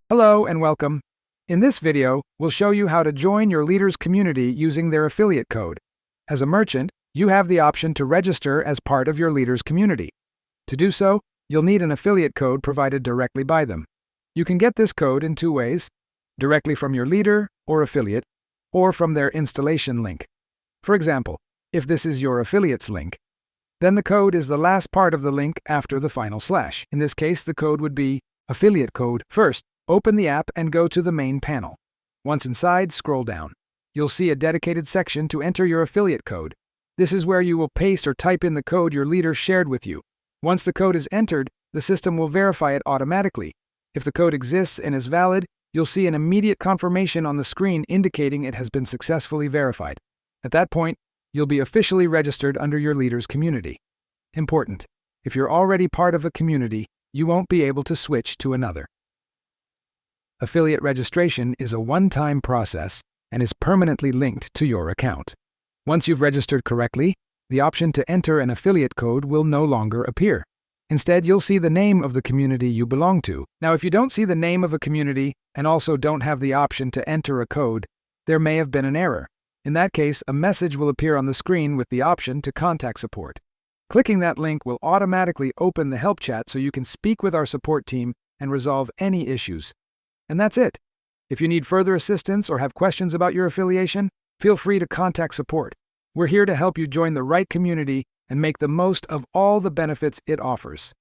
Hello and welcome. In this video, we'll show you how to join your leader's community using their affiliate code. As a merchant, you have the option to register as part of your leader's community. To do so, you'll need an affiliate code provided directly by them. You can get this code in two ways: directly from your leader or affiliate, or from their installation link. For example, if this is your affiliate's link, then the code is the last part of the link after the final slash. In this case, the code would be affiliate code. First, open the app and go to the main panel. Once inside, scroll down. You'll see a dedicated section to enter your affiliate code. This is where you will paste or type in the code your leader shared with you. Once the code is entered, the system will verify it automatically. If the code exists and is valid, you'll see an immediate confirmation on the screen indicating it has been successfully verified. At that point, you'll be officially registered under your leader's community. Important: if you're already part of a community, you won't be able to switch to another. Affiliate registration is a one-time process and is permanently linked to your account. Once you've registered correctly, the option to enter an affiliate code will no longer appear. Instead, you'll see the name of the community you belong to. Now, if you don't see the name of a community and also don't have the option to enter a code, there may have been an error. In that case, a message will appear on the screen with the option to contact support. Clicking that link will automatically open the help chat so you can speak with our support team and resolve any issues. And that's it. If you need further assistance or have questions about your affiliation, feel free to contact support. We're here to help you join the right community and make the most of all the benefits it offers.